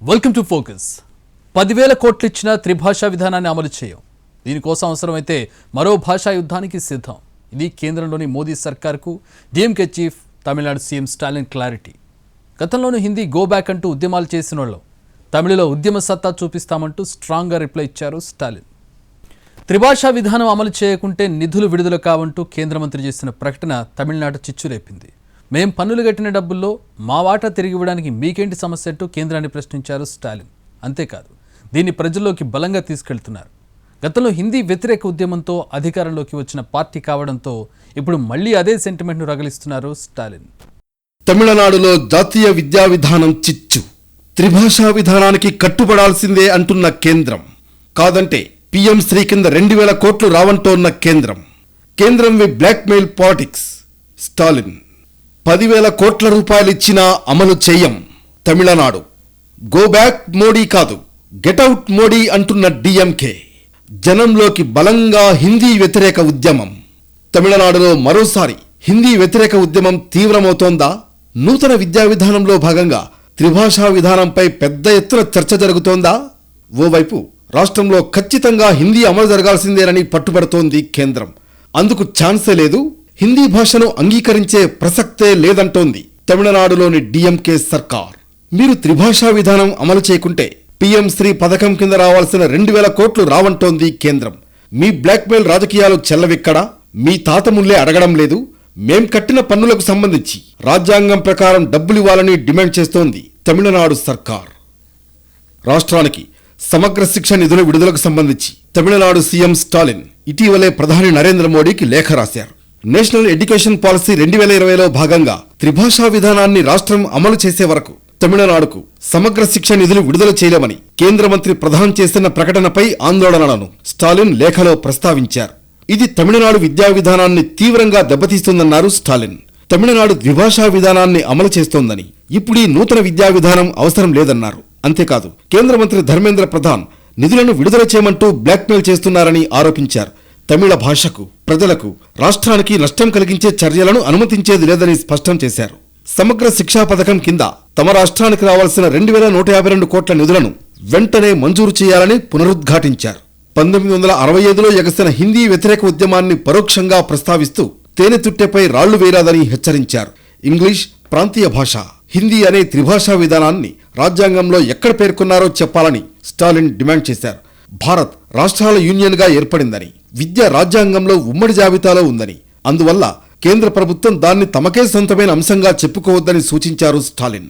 Welcome to focus. 10,000 కోట్లు ఇచ్చిన త్రిభాషా విధానాన్ని అమలు చేయం. దీనికోసం అవసరమైతే మరో భాషా యుద్ధానికి సిద్ధం. ఇది కేంద్రంలోని మోదీ సర్కార్కు DMK chief Tamil Nadu CM Stalin clarity. గతంలోనూ హిందీ గో బ్యాక్ అంటూ ఉద్యమాలు చేసిన వాళ్ళు తమిళలో ఉద్యమ సత్తా చూపిస్తామంటూ స్ట్రాంగ్గా రిప్లై ఇచ్చారు స్టాలిన్. త్రిభాషా విధానం అమలు చేయకుంటే నిధులు విడుదల కావంటూ కేంద్ర మంత్రి చేసిన ప్రకటన తమిళనాడు చిచ్చురేపింది. మేం పన్నులు కట్టిన డబ్బుల్లో మా వాటా తిరిగి ఇవ్వడానికి మీకేంటి సమస్య అంటూ కేంద్రాన్ని ప్రశ్నించారు స్టాలిన్. అంతేకాదు, దీన్ని ప్రజల్లోకి బలంగా తీసుకెళ్తున్నారు. గతంలో హిందీ వ్యతిరేక ఉద్యమంతో అధికారంలోకి వచ్చిన పార్టీ కావడంతో ఇప్పుడు మళ్లీ అదే సెంటిమెంట్ను రగిలిస్తున్నారు స్టాలిన్. తమిళనాడులో జాతీయ విద్యా విధానం చిచ్చు. త్రిభాషా విధానానికి కట్టుబడాల్సిందే అంటున్న కేంద్రం. కాదంటే పీఎం శ్రీ కింద 2,000 కోట్లు రావంటోన్న కేంద్రం. కేంద్రం వి బ్లాక్మెయిల్ పాలిటిక్స్. స్టాలిన్ 10,000 కోట్ల రూపాయలిచ్చినా అమలు చేయం. తమిళనాడు గో బ్యాక్ మోడీ కాదు, గెటౌట్ మోడీ అంటున్న డిఎంకే. జనంలోకి బలంగా హిందీ వ్యతిరేక ఉద్యమం. తమిళనాడులో మరోసారి హిందీ వ్యతిరేక ఉద్యమం తీవ్రమవుతోందా? నూతన విద్యా విధానంలో భాగంగా త్రిభాషా విధానంపై పెద్ద ఎత్తున చర్చ జరుగుతోందా? ఓవైపు రాష్ట్రంలో ఖచ్చితంగా హిందీ అమలు జరగాల్సిందేనని పట్టుబడుతోంది కేంద్రం. అందుకు ఛాన్సే లేదు, హిందీ భాషను అంగీకరించే ప్రసక్తే లేదంటోంది తమిళనాడులోని డిఎంకే సర్కార్. మీరు త్రిభాషా విధానం అమలు చేయకుంటే పీఎం శ్రీ పథకం కింద రావాల్సిన 2,000 కోట్లు రావంటోంది కేంద్రం. మీ బ్లాక్మెయిల్ రాజకీయాలు చెల్లవిక్కడా? మీ తాతముల్లే అడగడం లేదు. మేం కట్టిన పన్నులకు సంబంధించి రాజ్యాంగం ప్రకారం డబ్బులివ్వాలని డిమాండ్ చేస్తోంది తమిళనాడు సర్కార్. రాష్ట్రానికి సమగ్ర శిక్ష నిధుల విడుదలకు సంబంధించి తమిళనాడు సీఎం స్టాలిన్ ఇటీవలే ప్రధాని నరేంద్ర మోడీకి లేఖ రాశారు. నేషనల్ ఎడ్యుకేషన్ పాలసీ 2020లో భాగంగా త్రిభాషా విధానాన్ని రాష్ట్రం అమలు చేసే వరకు తమిళనాడుకు సమగ్ర శిక్ష నిధులు విడుదల చేయలేమని కేంద్ర మంత్రి ప్రధాన్ చేసిన ప్రకటనపై ఆందోళనలను స్టాలిన్ లేఖలో ప్రస్తావించారు. ఇది తమిళనాడు విద్యా విధానాన్ని తీవ్రంగా దెబ్బతీస్తుందన్నారు స్టాలిన్. తమిళనాడు ద్విభాషా విధానాన్ని అమలు చేస్తోందని, ఇప్పుడు ఈ నూతన విద్యా విధానం అవసరం లేదన్నారు. అంతేకాదు, కేంద్ర మంత్రి ధర్మేంద్ర ప్రధాన్ నిధులను విడుదల చేయమంటూ బ్లాక్మెయిల్ చేస్తున్నారని ఆరోపించారు. తమిళ భాషకు, ప్రజలకు, రాష్ట్రానికి నష్టం కలిగించే చర్యలను అనుమతించేది లేదని స్పష్టం చేశారు. సమగ్ర శిక్షా పథకం కింద తమ రాష్ట్రానికి రావాల్సిన 2,152 కోట్ల నిధులను వెంటనే మంజూరు చేయాలని పునరుద్ఘాటించారు. 1965లో ఎగసిన హిందీ వ్యతిరేక ఉద్యమాన్ని పరోక్షంగా ప్రస్తావిస్తూ తేనెతుట్టెపై రాళ్లు వేరాదని హెచ్చరించారు. ఇంగ్లీష్ ప్రాంతీయ భాష, హిందీ అనే త్రిభాషా విధానాన్ని రాజ్యాంగంలో ఎక్కడ పేర్కొన్నారో చెప్పాలని స్టాలిన్ డిమాండ్ చేశారు. భారత్ రాష్ట్రాల యూనియన్గా ఏర్పడిందని, విద్య రాజ్యాంగంలో ఉమ్మడి జాబితాలో ఉందని, అందువల్ల కేంద్ర ప్రభుత్వం దాన్ని తమకే సొంతమైన అంశంగా చెప్పుకోవద్దని సూచించారు స్టాలిన్.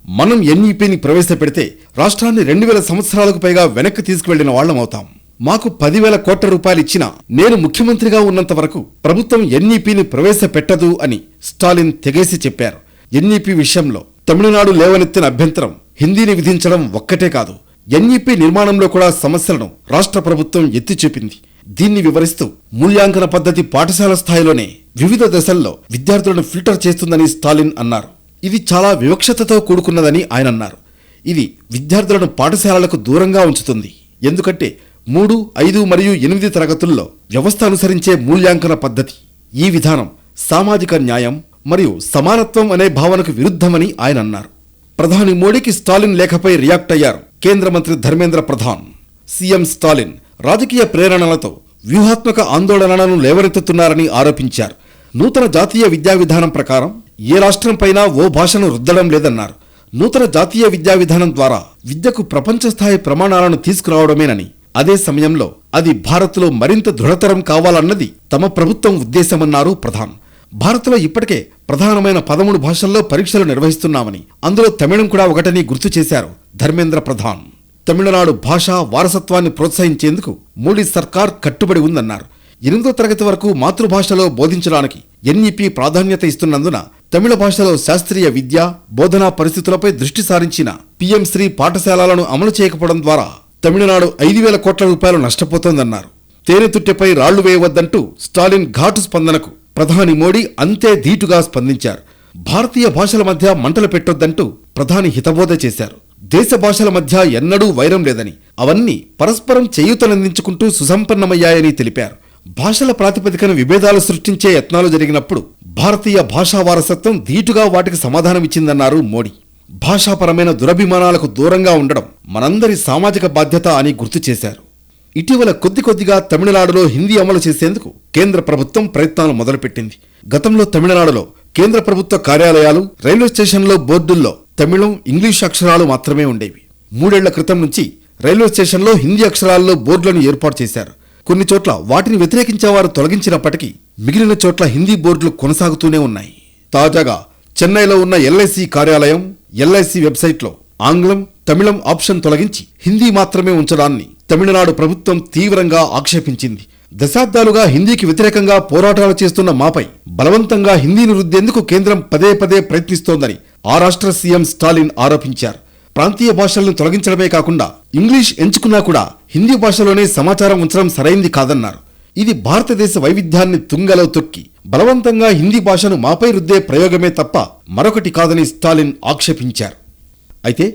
మనం ఎన్ఈపీని ప్రవేశపెడితే రాష్ట్రాన్ని 2,000 సంవత్సరాలకు పైగా వెనక్కి తీసుకువెళ్లిన వాళ్లమవుతాం. మాకు 10,000 కోట్ల రూపాయలు ఇచ్చినా నేను ముఖ్యమంత్రిగా ఉన్నంత వరకు ప్రభుత్వం ఎన్ఈపీని ప్రవేశపెట్టదు అని స్టాలిన్ తెగేసి చెప్పారు. ఎన్ఈపీ విషయంలో తమిళనాడు లేవనెత్తిన అభ్యంతరం హిందీని విధించడం ఒక్కటే కాదు, ఎన్ఈపీ నిర్మాణంలో కూడా సమస్యలను రాష్ట్ర ప్రభుత్వం ఎత్తి చూపింది. దీన్ని వివరిస్తూ మూల్యాంకన పద్ధతి పాఠశాల స్థాయిలోనే వివిధ దశల్లో విద్యార్థులను ఫిల్టర్ చేస్తుందని స్టాలిన్ అన్నారు. ఇది చాలా వివక్షతతో కూడుకున్నదని ఆయన అన్నారు. ఇది విద్యార్థులను పాఠశాలలకు దూరంగా ఉంచుతుంది. ఎందుకంటే 3, 5 మరియు 8 తరగతుల్లో వ్యవస్థ అనుసరించే మూల్యాంకన పద్ధతి. ఈ విధానం సామాజిక న్యాయం మరియు సమానత్వం అనే భావనకు విరుద్ధమని ఆయన అన్నారు. ప్రధాని మోడీకి స్టాలిన్ లేఖపై రియాక్ట్ అయ్యారు కేంద్ర మంత్రి ధర్మేంద్ర ప్రధాన్. సీఎం స్టాలిన్ రాజకీయ ప్రేరణలతో వ్యూహాత్మక ఆందోళనలను లేవనెత్తుతున్నారని ఆరోపించారు. నూతన జాతీయ విద్యా విధానం ప్రకారం ఏ రాష్ట్రంపైనా ఓ భాషను రుద్దడం లేదన్నారు. నూతన జాతీయ విద్యా విధానం ద్వారా విద్యకు ప్రపంచ స్థాయి ప్రమాణాలను తీసుకురావడమేనని, అదే సమయంలో అది భారత్లో మరింత దృఢతరం కావాలన్నది తమ ప్రభుత్వం ఉద్దేశమన్నారు ప్రధాన్. భారత్లో ఇప్పటికే ప్రధానమైన 13 భాషల్లో పరీక్షలు నిర్వహిస్తున్నామని, అందులో తమిళం కూడా ఒకటని గుర్తు చేశారు ధర్మేంద్ర ప్రధాన్. తమిళనాడు భాషా వారసత్వాన్ని ప్రోత్సహించేందుకు మోడీ సర్కార్ కట్టుబడి ఉందన్నారు. 8వ తరగతి వరకు మాతృభాషలో బోధించడానికి ఎన్ఈపీ ప్రాధాన్యత ఇస్తున్నందున తమిళ భాషలో శాస్త్రీయ విద్య, బోధనా పరిస్థితులపై దృష్టి సారించిన పీఎం శ్రీ పాఠశాలలను అమలు చేయకపోవడం ద్వారా తమిళనాడు 5,000 కోట్ల రూపాయలు నష్టపోతోందన్నారు. తేనెతుట్టెపై రాళ్లు వేయవద్దంటూ స్టాలిన్ ఘాటు స్పందనకు ప్రధాని మోడీ అంతే ధీటుగా స్పందించారు. భారతీయ భాషల మధ్య మంటలు పెట్టొద్దంటూ ప్రధాని హితబోధ చేశారు. దేశ భాషల మధ్య ఎన్నడూ వైరం లేదని, అవన్నీ పరస్పరం చేయూతనందించుకుంటూ సుసంపన్నమయ్యాయని తెలిపారు. భాషల ప్రాతిపదికన విభేదాలు సృష్టించే యత్నాలు జరిగినప్పుడు భారతీయ భాషా వారసత్వం ధీటుగా వాటికి సమాధానమిచ్చిందన్నారు మోడీ. భాషాపరమైన దురభిమానాలకు దూరంగా ఉండడం మనందరి సామాజిక బాధ్యత అని గుర్తు చేశారు. ఇటీవల కొద్దిగా తమిళనాడులో హిందీ అమలు చేసేందుకు కేంద్ర ప్రభుత్వం ప్రయత్నాలు మొదలుపెట్టింది. గతంలో తమిళనాడులో కేంద్ర ప్రభుత్వ కార్యాలయాలు, రైల్వే స్టేషన్లో బోర్డుల్లో తమిళం, ఇంగ్లీష్ అక్షరాలు మాత్రమే ఉండేవి. 3 ఏళ్ల క్రితం నుంచి రైల్వే స్టేషన్లో హిందీ అక్షరాల్లో బోర్డులను ఏర్పాటు చేశారు. కొన్ని చోట్ల వాటిని వ్యతిరేకించేవారు తొలగించినప్పటికీ మిగిలిన చోట్ల హిందీ బోర్డులు కొనసాగుతూనే ఉన్నాయి. తాజాగా చెన్నైలో ఉన్న ఎల్ఐసి కార్యాలయం, ఎల్ఐసి వెబ్సైట్లో ఆంగ్లం, తమిళం ఆప్షన్ తొలగించి హిందీ మాత్రమే ఉంచడాన్ని తమిళనాడు ప్రభుత్వం తీవ్రంగా ఆక్షేపించింది. దశాబ్దాలుగా హిందీకి వ్యతిరేకంగా పోరాటాలు చేస్తున్న మాపై బలవంతంగా హిందీని రుద్దేందుకు కేంద్రం పదే ప్రయత్నిస్తోందని ఆ రాష్ట్ర సీఎం స్టాలిన్ ఆరోపించారు. ప్రాంతీయ భాషలను తొలగించడమే కాకుండా ఇంగ్లీష్ ఎంచుకున్నా కూడా హిందీ భాషలోనే సమాచారం ఉంచడం సరైంది కాదన్నారు. ఇది భారతదేశ వైవిధ్యాన్ని తుంగలో తొక్కి బలవంతంగా హిందీ భాషను మాపై రుద్దే ప్రయోగమే తప్ప మరొకటి కాదని స్టాలిన్ ఆక్షేపించారు. అయితే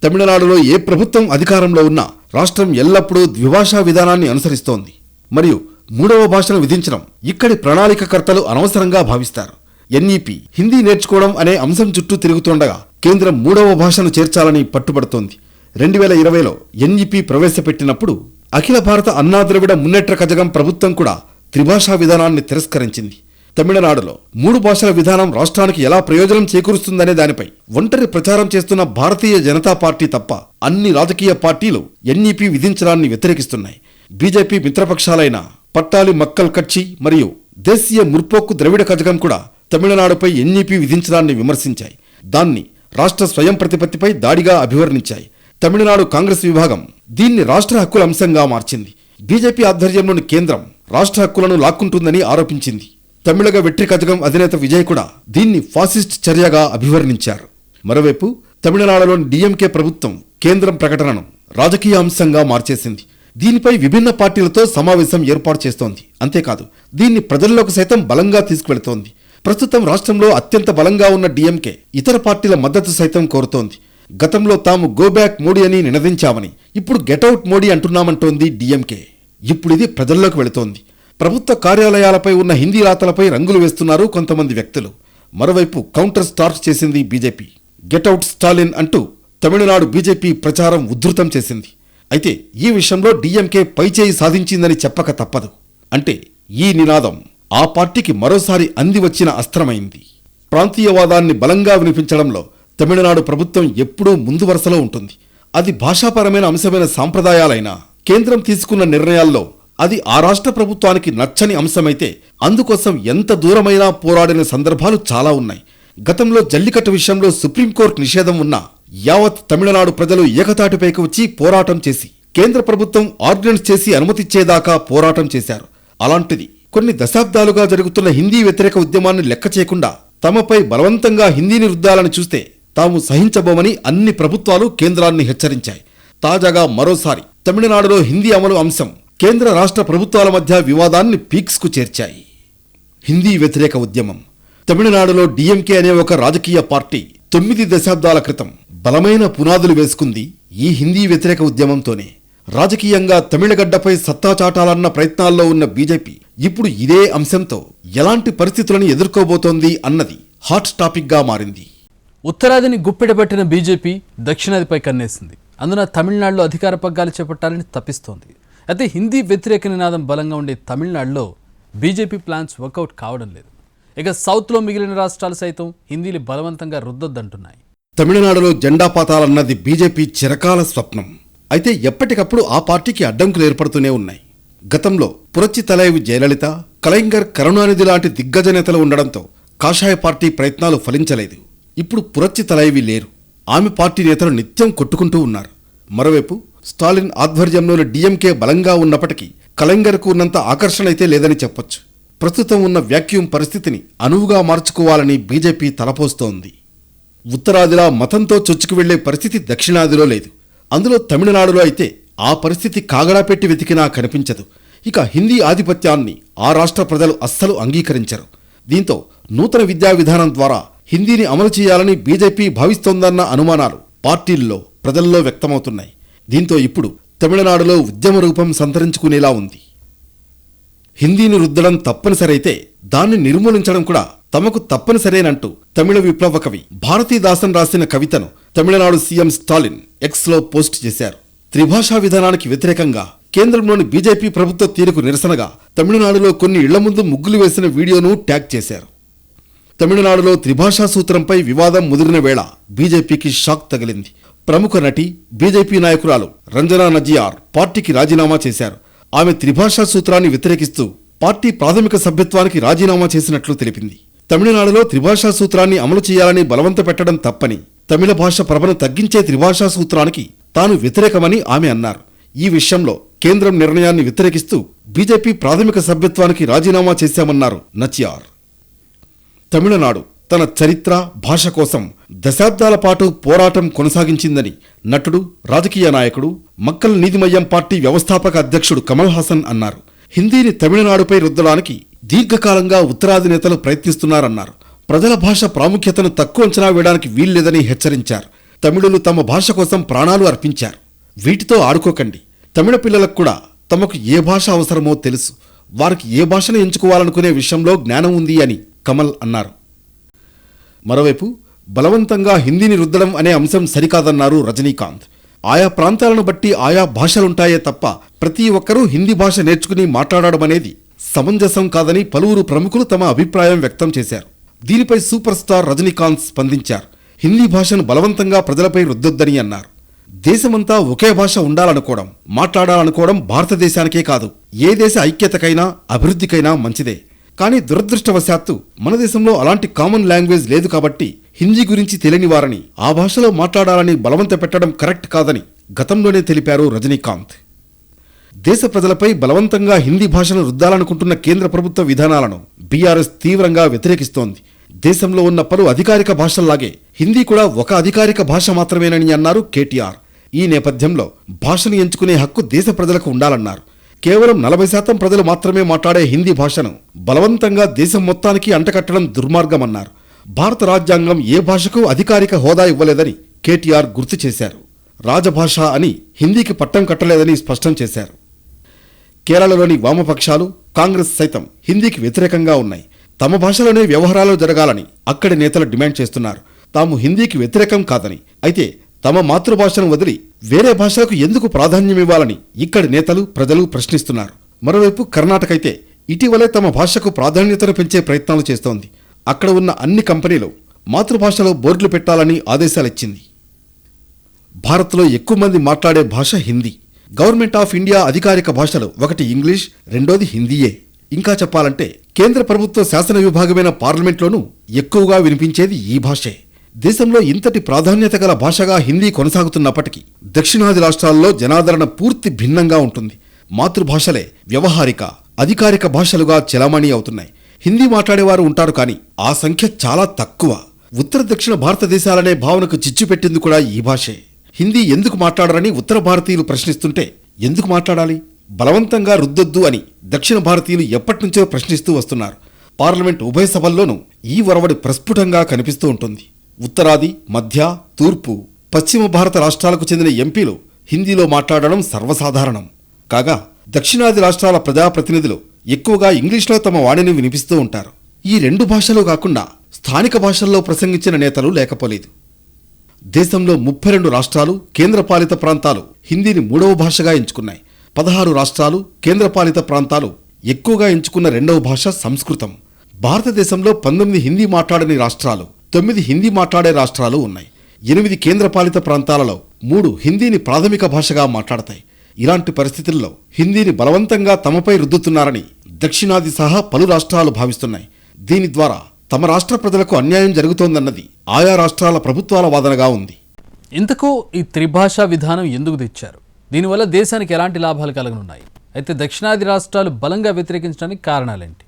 తమిళనాడులో ఏ ప్రభుత్వం అధికారంలో ఉన్నా రాష్ట్రం ఎల్లప్పుడూ ద్విభాషా విధానాన్ని అనుసరిస్తోంది. మరియు 3వ భాషను విధించడం ఇక్కడి ప్రణాళికకర్తలు అనవసరంగా భావిస్తారు. ఎన్ఈపీ హిందీ నేర్చుకోవడం అనే అంశం చుట్టూ తిరుగుతుండగా కేంద్రం 3వ భాషను చేర్చాలని పట్టుబడుతోంది. 2020లో ఎన్ఈపీ ప్రవేశపెట్టినప్పుడు అఖిల భారత అన్నా ద్రవిడ మున్నేట్ర కజగం ప్రభుత్వం కూడా త్రిభాషా విధానాన్ని తిరస్కరించింది. తమిళనాడులో 3 భాషల విధానం రాష్ట్రానికి ఎలా ప్రయోజనం చేకూరుస్తుందనే దానిపై ఒంటరి ప్రచారం చేస్తున్న భారతీయ జనతా పార్టీ తప్ప అన్ని రాజకీయ పార్టీలు ఎన్ఈపీ విధించడాన్ని వ్యతిరేకిస్తున్నాయి. బీజేపీ మిత్రపక్షాలైన పట్టాలి మక్కల్ కట్చి మరియు దేశీయ ముర్పోక్కు ద్రవిడ కజగం కూడా తమిళనాడుపై ఎన్ఈపీ విధించడాన్ని విమర్శించాయి. దాన్ని రాష్ట్ర స్వయం ప్రతిపత్తిపై దాడిగా అభివర్ణించాయి. తమిళనాడు కాంగ్రెస్ విభాగం దీన్ని రాష్ట్ర హక్కుల అంశంగా మార్చింది. బీజేపీ ఆధ్వర్యంలోని కేంద్రం రాష్ట్ర హక్కులను లాక్కుంటుందని ఆరోపించింది. తమిళగ వెట్రి కజగం అధినేత విజయ్ కూడా దీన్ని ఫాసిస్ట్ చర్యగా అభివర్ణించారు. మరోవైపు తమిళనాడులోని డీఎంకే ప్రభుత్వం కేంద్రం ప్రకటనను రాజకీయ అంశంగా మార్చేసింది. దీనిపై విభిన్న పార్టీలతో సమావేశం ఏర్పాటు చేస్తోంది. అంతేకాదు దీన్ని ప్రజల్లోకి సైతం బలంగా తీసుకువెళుతోంది. ప్రస్తుతం రాష్ట్రంలో అత్యంత బలంగా ఉన్న డీఎంకే ఇతర పార్టీల మద్దతు సైతం కోరుతోంది. గతంలో తాము గో బ్యాక్ మోడీ అని నినదించామని ఇప్పుడు గెటౌట్ మోడీ అంటున్నామంటోంది డీఎంకే. ఇప్పుడు ఇది ప్రజల్లోకి వెళుతోంది. ప్రభుత్వ కార్యాలయాలపై ఉన్న హిందీ రాతలపై రంగులు వేస్తున్నారు కొంతమంది వ్యక్తులు. మరోవైపు కౌంటర్ స్టార్ట్ చేసింది బీజేపీ. గెటౌట్ స్టాలిన్ అంటూ తమిళనాడు బీజేపీ ప్రచారం ఉధృతం చేసింది. అయితే ఈ విషయంలో డీఎంకే పైచేయి సాధించిందని చెప్పక తప్పదు. అంటే ఈ నినాదం ఆ పార్టీకి మరోసారి అంది వచ్చిన అస్త్రమైంది. ప్రాంతీయవాదాన్ని బలంగా వినిపించడంలో తమిళనాడు ప్రభుత్వం ఎప్పుడూ ముందు వరుసలో ఉంటుంది. అది భాషాపరమైన అంశమైన సాంప్రదాయాలైనా కేంద్రం తీసుకున్న నిర్ణయాల్లో అది ఆ రాష్ట్ర ప్రభుత్వానికి నచ్చని అంశమైతే అందుకోసం ఎంత దూరమైనా పోరాడిన సందర్భాలు చాలా ఉన్నాయి. గతంలో జల్లికట్టు విషయంలో సుప్రీంకోర్టు నిషేధం ఉన్నా యావత్ తమిళనాడు ప్రజలు ఏకతాటిపైకి వచ్చి పోరాటం చేసి కేంద్ర ప్రభుత్వం ఆర్డినెన్స్ చేసి అనుమతిచ్చేదాకా పోరాటం చేశారు. అలాంటిది కొన్ని దశాబ్దాలుగా జరుగుతున్న హిందీ వ్యతిరేక ఉద్యమాన్ని లెక్క చేయకుండా తమపై బలవంతంగా హిందీని రుద్దాలని చూస్తే తాము సహించబోమని అన్ని ప్రభుత్వాలు కేంద్రాన్ని హెచ్చరించాయి. తాజాగా మరోసారి తమిళనాడులో హిందీ అమలు అంశం కేంద్ర రాష్ట్ర ప్రభుత్వాల మధ్య వివాదాన్ని పీక్స్కు చేర్చాయి. హిందీ వ్యతిరేక ఉద్యమం తమిళనాడులో డీఎంకే అనే ఒక రాజకీయ పార్టీ 9 దశాబ్దాల క్రితం బలమైన పునాదులు వేసుకుంది ఈ హిందీ వ్యతిరేక ఉద్యమంతోనే. రాజకీయంగా తమిళగడ్డపై సత్తా చాటాలన్న ప్రయత్నాల్లో ఉన్న బీజేపీ ఇప్పుడు ఇదే అంశంతో ఎలాంటి పరిస్థితులను ఎదుర్కోబోతోంది అన్నది హాట్ టాపిక్గా మారింది. ఉత్తరాదిని గుప్పెడబట్టిన బీజేపీ దక్షిణాదిపై కన్నేసింది. అందున తమిళనాడులో అధికార పగ్గాలు చేపట్టాలని తప్పిస్తోంది. అయితే హిందీ వ్యతిరేక నినాదం బలంగా ఉండే తమిళనాడులో బీజేపీ ప్లాన్స్ వర్కౌట్ కావడం లేదు. ఇక సౌత్లో మిగిలిన రాష్ట్రాలు సైతం హిందీని బలవంతంగా రుద్దొద్దంటున్నాయి. తమిళనాడులో జెండా పాతాలన్నది బీజేపీ చిరకాల స్వప్నం. అయితే ఎప్పటికప్పుడు ఆ పార్టీకి అడ్డంకులు ఏర్పడుతూనే ఉన్నాయి. గతంలో పురచ్చి తలైవి జయలలిత, కలైంగర్, కరుణానిధి లాంటి దిగ్గజ నేతలు ఉండడంతో కాషాయ పార్టీ ప్రయత్నాలు ఫలించలేదు. ఇప్పుడు పురచ్చి తలైవి లేరు. ఆమె పార్టీ నేతలు నిత్యం కొట్టుకుంటూ ఉన్నారు. మరోవైపు స్టాలిన్ ఆధ్వర్యంలోని డీఎంకే బలంగా ఉన్నప్పటికీ కలైంగర్కు ఉన్నంత ఆకర్షణ అయితే లేదని చెప్పొచ్చు. ప్రస్తుతం ఉన్న వ్యాక్యూమ్ పరిస్థితిని అనువుగా మార్చుకోవాలని బీజేపీ తలపోస్తోంది. ఉత్తరాదిలా మతంతో చొచ్చుకు వెళ్లే పరిస్థితి దక్షిణాదిలో లేదు. అందులో తమిళనాడులో అయితే ఆ పరిస్థితి కాగడా పెట్టి వెతికినా కనిపించదు. ఇక హిందీ ఆధిపత్యాన్ని ఆ రాష్ట్ర ప్రజలు అస్సలు అంగీకరించరు. దీంతో నూతన విద్యా విధానం ద్వారా హిందీని అమలు చేయాలని బీజేపీ భావిస్తోందన్న అనుమానాలు పార్టీల్లో, ప్రజల్లో వ్యక్తమవుతున్నాయి. దీంతో ఇప్పుడు తమిళనాడులో ఉద్యమ రూపం సంతరించుకునేలా ఉంది. హిందీని రుద్దడం తప్పనిసరైతే దాన్ని నిర్మూలించడం కూడా తమకు తప్పనిసరేనంటూ తమిళ విప్లవ కవి భారతీదాసన్ రాసిన కవితను తమిళనాడు సీఎం స్టాలిన్ ఎక్స్లో పోస్ట్ చేశారు. త్రిభాషా విధానానికి వ్యతిరేకంగా కేంద్రంలోని బీజేపీ ప్రభుత్వ తీరుకు నిరసనగా తమిళనాడులో కొన్ని ఇళ్ల ముందు ముగ్గులు వేసిన వీడియోను ట్యాగ్ చేశారు. తమిళనాడులో త్రిభాషా సూత్రంపై వివాదం ముదిరిన వేళ బీజేపీకి షాక్ తగిలింది. ప్రముఖ నటి బీజేపీ నాయకురాలు రంజనా నజియార్ పార్టీకి రాజీనామా చేశారు. ఆమె త్రిభాషా సూత్రాన్ని వ్యతిరేకిస్తూ పార్టీ ప్రాథమిక సభ్యత్వానికి రాజీనామా చేసినట్లు తెలిపింది. తమిళనాడులో త్రిభాషా సూత్రాన్ని అమలు చేయాలని బలవంత పెట్టడం తప్పని, తమిళ భాష ప్రభను తగ్గించే త్రిభాషా సూత్రానికి తాను వ్యతిరేకమని ఆమె అన్నారు. ఈ విషయంలో కేంద్రం నిర్ణయాన్ని వ్యతిరేకిస్తూ బీజేపీ ప్రాథమిక సభ్యత్వానికి రాజీనామా చేశామన్నారు నచియార్. తమిళనాడు తన చరిత్ర, భాష కోసం దశాబ్దాల పాటు పోరాటం కొనసాగించిందని నటుడు, రాజకీయ నాయకుడు, మక్కల్ నీతిమయ్యం పార్టీ వ్యవస్థాపక అధ్యక్షుడు కమల్ హాసన్ అన్నారు. హిందీని తమిళనాడుపై రుద్దడానికి దీర్ఘకాలంగా ఉత్తరాది నేతలు ప్రయత్నిస్తున్నారన్నారు. ప్రజల భాష ప్రాముఖ్యతను తక్కువ అంచనా వేయడానికి వీల్లేదని హెచ్చరించారు. తమిళులు తమ భాష కోసం ప్రాణాలు అర్పించారు. వీటితో ఆడుకోకండి. తమిళ పిల్లలకు కూడా తమకు ఏ భాష అవసరమో తెలుసు. వారికి ఏ భాషను ఎంచుకోవాలనుకునే విషయంలో జ్ఞానం ఉంది అని కమల్ అన్నారు. మరోవైపు బలవంతంగా హిందీని రుద్దడం అనే అంశం సరికాదన్నారు రజనీకాంత్. ఆయా ప్రాంతాలను బట్టి ఆయా భాషలుంటాయే తప్ప ప్రతి ఒక్కరూ హిందీ భాష నేర్చుకుని మాట్లాడడం అనేది సమంజసం కాదని పలువురు ప్రముఖులు తమ అభిప్రాయం వ్యక్తం చేశారు. దీనిపై సూపర్ స్టార్ రజనీకాంత్ స్పందించారు. హిందీ భాషను బలవంతంగా ప్రజలపై రుద్దొద్దని అన్నారు. దేశమంతా ఒకే భాష ఉండాలనుకోవడం, మాట్లాడాలనుకోవడం భారతదేశానికే కాదు, ఏ దేశ ఐక్యతకైనా అభివృద్ధికైనా మంచిదే. కానీ దురదృష్టవశాత్తు మన దేశంలో అలాంటి కామన్ లాంగ్వేజ్ లేదు కాబట్టి హిందీ గురించి తెలియని వారని ఆ భాషలో మాట్లాడాలని బలవంత పెట్టడం కరెక్ట్ కాదని గతంలోనే తెలిపారు రజనీకాంత్. దేశ ప్రజలపై బలవంతంగా హిందీ భాషను రుద్దాలనుకుంటున్న కేంద్ర ప్రభుత్వ విధానాలను బీఆర్ఎస్ తీవ్రంగా వ్యతిరేకిస్తోంది. దేశంలో ఉన్న పలు అధికారిక భాషల్లాగే హిందీ కూడా ఒక అధికారిక భాష మాత్రమేనని అన్నారు కేటీఆర్. ఈ నేపథ్యంలో భాషను ఎంచుకునే హక్కు దేశ ప్రజలకు ఉండాలన్నారు. కేవలం 40% ప్రజలు మాత్రమే మాట్లాడే హిందీ భాషను బలవంతంగా దేశం మొత్తానికి అంటకట్టడం దుర్మార్గమన్నారు. భారత రాజ్యాంగం ఏ భాషకు అధికారిక హోదా ఇవ్వలేదని కేటీఆర్ గుర్తు చేశారు. రాజభాష అని హిందీకి పట్టం కట్టలేదని స్పష్టం చేశారు. కేరళలోని వామపక్షాలు, కాంగ్రెస్ సైతం హిందీకి వ్యతిరేకంగా ఉన్నాయి. తమ భాషలోనే వ్యవహారాలు జరగాలని అక్కడి నేతలు డిమాండ్ చేస్తున్నారు. తాము హిందీకి వ్యతిరేకం కాదని, అయితే తమ మాతృభాషను వదిలి వేరే భాషలకు ఎందుకు ప్రాధాన్యమివ్వాలని ఇక్కడి నేతలు, ప్రజలు ప్రశ్నిస్తున్నారు. మరోవైపు కర్ణాటక అయితే ఇటీవలే తమ భాషకు ప్రాధాన్యతను పెంచే ప్రయత్నాలు చేస్తోంది. అక్కడ ఉన్న అన్ని కంపెనీలు మాతృభాషలో బోర్డులు పెట్టాలని ఆదేశాలిచ్చింది. భారత్లో ఎక్కువ మంది మాట్లాడే భాష హిందీ. గవర్నమెంట్ ఆఫ్ ఇండియా అధికారిక భాషలు ఒకటి ఇంగ్లీష్, రెండోది హిందీయే. ఇంకా చెప్పాలంటే కేంద్ర ప్రభుత్వ శాసన విభాగమైన పార్లమెంట్లోనూ ఎక్కువగా వినిపించేది ఈ భాషే. దేశంలో ఇంతటి ప్రాధాన్యత గల భాషగా హిందీ కొనసాగుతున్నప్పటికీ దక్షిణాది రాష్ట్రాల్లో జనాదరణ పూర్తి భిన్నంగా ఉంటుంది. మాతృభాషలే వ్యవహారిక, అధికారిక భాషలుగా చెలామణి అవుతున్నాయి. హిందీ మాట్లాడేవారు ఉంటారు, కానీ ఆ సంఖ్య చాలా తక్కువ. ఉత్తర దక్షిణ భారతదేశాలనే భావనకు చిచ్చు పెట్టింది కూడా ఈ భాషే. హిందీ ఎందుకు మాట్లాడరని ఉత్తర భారతీయులు ప్రశ్నిస్తుంటే ఎందుకు మాట్లాడాలి, బలవంతంగా రుద్దొద్దు అని దక్షిణ భారతీయులు ఎప్పటినుంచో ప్రశ్నిస్తూ వస్తున్నారు. పార్లమెంట్ ఉభయ సభల్లోనూ ఈ ఒరవడి ప్రస్ఫుటంగా కనిపిస్తూ ఉంటుంది. ఉత్తరాది, మధ్య, తూర్పు, పశ్చిమ భారత రాష్ట్రాలకు చెందిన ఎంపీలు హిందీలో మాట్లాడడం సర్వసాధారణం. కాగా దక్షిణాది రాష్ట్రాల ప్రజాప్రతినిధులు ఎక్కువగా ఇంగ్లీష్లో తమ వాణిని వినిపిస్తూ ఉంటారు. ఈ రెండు భాషలు కాకుండా స్థానిక భాషల్లో ప్రసంగించిన నేతలు లేకపోలేదు. దేశంలో 32 రాష్ట్రాలు, కేంద్రపాలిత ప్రాంతాలు హిందీని 3వ భాషగా ఎంచుకున్నాయి. 16 రాష్ట్రాలు, కేంద్రపాలిత ప్రాంతాలు ఎక్కువగా ఎంచుకున్న 2వ భాష సంస్కృతం. భారతదేశంలో 19 హిందీ మాట్లాడని రాష్ట్రాలు, 9 హిందీ మాట్లాడే రాష్ట్రాలు ఉన్నాయి. 8 కేంద్రపాలిత ప్రాంతాలలో 3 హిందీని ప్రాథమిక భాషగా మాట్లాడతాయి. ఇలాంటి పరిస్థితుల్లో హిందీని బలవంతంగా తమపై రుద్దుతున్నారని దక్షిణాది సహా పలు రాష్ట్రాలు భావిస్తున్నాయి. దీని ద్వారా తమ రాష్ట్ర ప్రజలకు అన్యాయం జరుగుతోందన్నది ఆయా రాష్ట్రాల ప్రభుత్వాల వాదనగా ఉంది. ఇంతకు ఈ త్రిభాషా విధానం ఎందుకు తెచ్చారు? దీనివల్ల దేశానికి ఎలాంటి లాభాలు కలగనున్నాయి? అయితే దక్షిణాది రాష్ట్రాలు బలంగా వ్యతిరేకించడానికి కారణాలేంటి?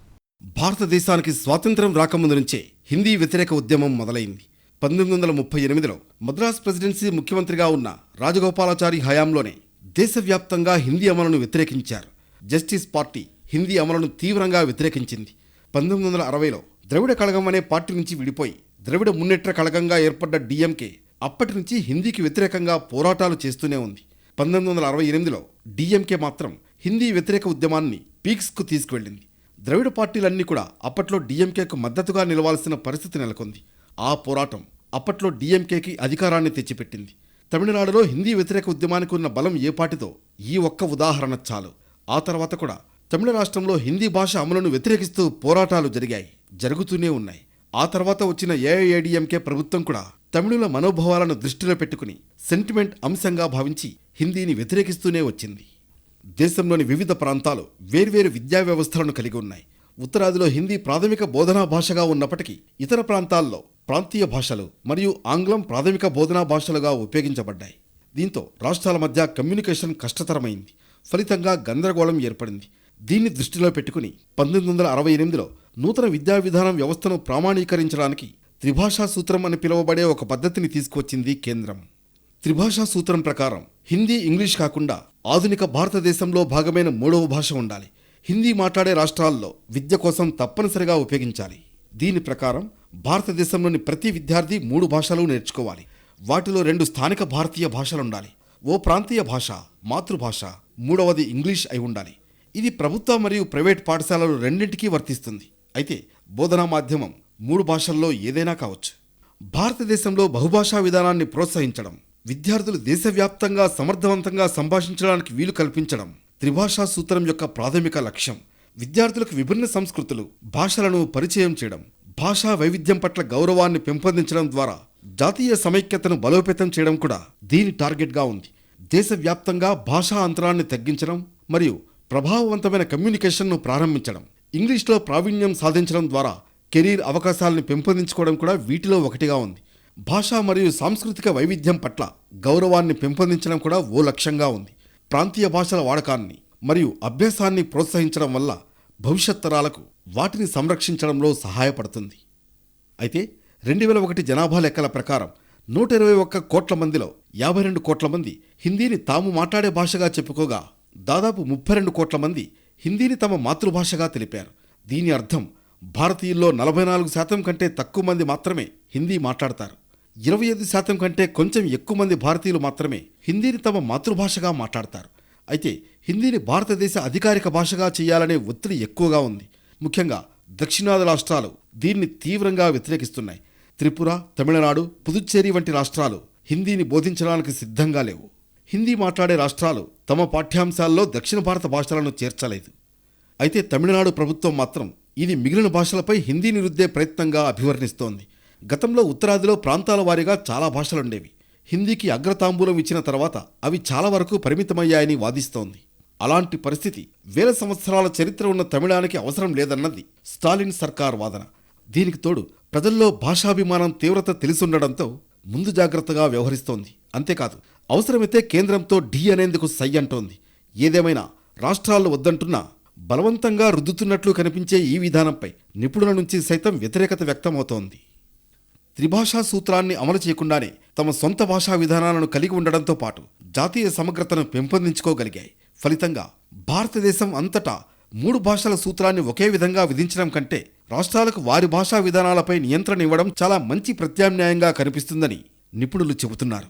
భారతదేశానికి స్వాతంత్ర్యం రాకముందు నుంచే హిందీ వ్యతిరేక ఉద్యమం మొదలైంది. 1938లో మద్రాస్ ప్రెసిడెన్సీ ముఖ్యమంత్రిగా ఉన్న రాజగోపాలాచారి హయాంలోనే దేశవ్యాప్తంగా హిందీ అమలును వ్యతిరేకించారు. జస్టిస్ పార్టీ హిందీ అమలును తీవ్రంగా వ్యతిరేకించింది. 1960లో ద్రవిడ కళగం అనే పార్టీ నుంచి విడిపోయి ద్రవిడ మున్నేట్ర కళగంగా ఏర్పడ్డ డిఎంకే అప్పటి నుంచి హిందీకి వ్యతిరేకంగా పోరాటాలు చేస్తూనే ఉంది. 1968లో డిఎంకే మాత్రం హిందీ వ్యతిరేక ఉద్యమాన్ని పీక్స్కు తీసుకువెళ్ళింది. ద్రవిడ పార్టీలన్నీ కూడా అప్పట్లో డీఎంకేకు మద్దతుగా నిలవాల్సిన పరిస్థితి నెలకొంది. ఆ పోరాటం అప్పట్లో డీఎంకేకి అధికారాన్ని తెచ్చిపెట్టింది. తమిళనాడులో హిందీ వ్యతిరేక ఉద్యమానికి ఉన్న బలం ఏపాటిదో ఈ ఒక్క ఉదాహరణ చాలు. ఆ తర్వాత కూడా తమిళ రాష్ట్రంలో హిందీ భాష అమలును వ్యతిరేకిస్తూ పోరాటాలు జరిగాయి, జరుగుతూనే ఉన్నాయి. ఆ తర్వాత వచ్చిన ఏఐఏడీఎంకే ప్రభుత్వం కూడా తమిళుల మనోభావాలను దృష్టిలో పెట్టుకుని సెంటిమెంట్ అంశంగా భావించి హిందీని వ్యతిరేకిస్తూనే వచ్చింది. దేశంలోని వివిధ ప్రాంతాలు వేర్వేరు విద్యా వ్యవస్థలను కలిగి ఉన్నాయి. ఉత్తరాదిలో హిందీ ప్రాథమిక బోధనా భాషగా ఉన్నప్పటికీ ఇతర ప్రాంతాల్లో ప్రాంతీయ భాషలు మరియు ఆంగ్లం ప్రాథమిక బోధనా భాషలుగా ఉపయోగించబడ్డాయి. దీంతో రాష్ట్రాల మధ్య కమ్యూనికేషన్ కష్టతరమైంది. ఫలితంగా గందరగోళం ఏర్పడింది. దీన్ని దృష్టిలో పెట్టుకుని 1968లో నూతన విద్యా విధానం వ్యవస్థను ప్రామాణీకరించడానికి త్రిభాషా సూత్రం అని పిలువబడే ఒక పద్ధతిని తీసుకువచ్చింది కేంద్రం. త్రిభాషా సూత్రం ప్రకారం హిందీ, ఇంగ్లీష్ కాకుండా ఆధునిక భారతదేశంలో భాగమైన మూడవ భాష ఉండాలి. హిందీ మాట్లాడే రాష్ట్రాల్లో విద్య కోసం తప్పనిసరిగా ఉపయోగించాలి. దీని ప్రకారం భారతదేశంలోని ప్రతి విద్యార్థి 3 భాషలు నేర్చుకోవాలి. వాటిలో 2 స్థానిక భారతీయ భాషలుండాలి. ఓ ప్రాంతీయ భాష మాతృభాష, మూడవది ఇంగ్లీష్ అయి ఉండాలి. ఇది ప్రభుత్వ మరియు ప్రైవేట్ పాఠశాలలు రెండింటికీ వర్తిస్తుంది. అయితే బోధనా మాధ్యమం 3 భాషల్లో ఏదైనా కావచ్చు. భారతదేశంలో బహుభాషా విధానాన్ని ప్రోత్సహించడం, విద్యార్థులు దేశవ్యాప్తంగా సమర్థవంతంగా సంభాషించడానికి వీలు కల్పించడం త్రిభాషా సూత్రం యొక్క ప్రాథమిక లక్ష్యం. విద్యార్థులకు విభిన్న సంస్కృతులు, భాషలను పరిచయం చేయడం, భాషా వైవిధ్యం పట్ల గౌరవాన్ని పెంపొందించడం ద్వారా జాతీయ సమైక్యతను బలోపేతం చేయడం కూడా దీని టార్గెట్గా ఉంది. దేశవ్యాప్తంగా భాషా అంతరాన్ని తగ్గించడం మరియు ప్రభావవంతమైన కమ్యూనికేషన్ను ప్రారంభించడం, ఇంగ్లీష్లో ప్రావీణ్యం సాధించడం ద్వారా కెరీర్ అవకాశాలను పెంపొందించుకోవడం కూడా వీటిలో ఒకటిగా ఉంది. భాషా మరియు సాంస్కృతిక వైవిధ్యం పట్ల గౌరవాన్ని పెంపొందించడం కూడా ఓ లక్ష్యంగా ఉంది. ప్రాంతీయ భాషల వాడకాన్ని మరియు అభ్యాసాన్ని ప్రోత్సహించడం వల్ల భవిష్యత్ తరాలకు వాటిని సంరక్షించడంలో సహాయపడుతుంది. అయితే 2001 జనాభా లెక్కల ప్రకారం 121 కోట్ల మందిలో 52 కోట్ల మంది హిందీని తాము మాట్లాడే భాషగా చెప్పుకోగా దాదాపు 32 కోట్ల మంది హిందీని తమ మాతృభాషగా తెలిపారు. దీని అర్థం భారతీయుల్లో 44% కంటే తక్కువ మంది మాత్రమే హిందీ మాట్లాడతారు. 25% కంటే కొంచెం ఎక్కువ మంది భారతీయులు మాత్రమే హిందీని తమ మాతృభాషగా మాట్లాడతారు. అయితే హిందీని భారతదేశ అధికారిక భాషగా చేయాలనే ఒత్తిడి ఎక్కువగా ఉంది. ముఖ్యంగా దక్షిణాది రాష్ట్రాలు దీన్ని తీవ్రంగా వ్యతిరేకిస్తున్నాయి. త్రిపుర, తమిళనాడు, పుదుచ్చేరి వంటి రాష్ట్రాలు హిందీని బోధించడానికి సిద్ధంగా లేవు. హిందీ మాట్లాడే రాష్ట్రాలు తమ పాఠ్యాంశాల్లో దక్షిణ భారత భాషలను చేర్చలేదు. అయితే తమిళనాడు ప్రభుత్వం మాత్రం ఇది మిగిలిన భాషలపై హిందీని రుద్దే ప్రయత్నంగా అభివర్ణిస్తోంది. గతంలో ఉత్తరాదిలో ప్రాంతాల వారీగా చాలా భాషలుండేవి. హిందీకి అగ్రతాంబూలం ఇచ్చిన తర్వాత అవి చాలా వరకు పరిమితమయ్యాయని వాదిస్తోంది. అలాంటి పరిస్థితి వేల సంవత్సరాల చరిత్ర ఉన్న తమిళానికి అవసరం లేదన్నది స్టాలిన్ సర్కార్ వాదన. దీనికి తోడు ప్రజల్లో భాషాభిమానం తీవ్రత తెలిసుండడంతో ముందు జాగ్రత్తగా వ్యవహరిస్తోంది. అంతేకాదు అవసరమైతే కేంద్రంతో ఢీ అనేందుకు సై అంటోంది. ఏదేమైనా రాష్ట్రాలు వద్దంటున్నా బలవంతంగా రుద్దుతున్నట్లు కనిపించే ఈ విధానంపై నిపుణుల నుంచి సైతం వ్యతిరేకత వ్యక్తమవుతోంది. త్రిభాషా సూత్రాన్ని అమలు చేయకుండానే తమ సొంత భాషా విధానాలను కలిగి ఉండడంతో పాటు జాతీయ సమగ్రతను పెంపొందించుకోగలిగాయి. ఫలితంగా భారతదేశం అంతటా 3 భాషల సూత్రాన్ని ఒకే విధంగా విధించడం కంటే రాష్ట్రాలకు వారి భాషా విధానాలపై నియంత్రణ ఇవ్వడం చాలా మంచి ప్రత్యామ్నాయంగా కనిపిస్తుందని నిపుణులు చెబుతున్నారు.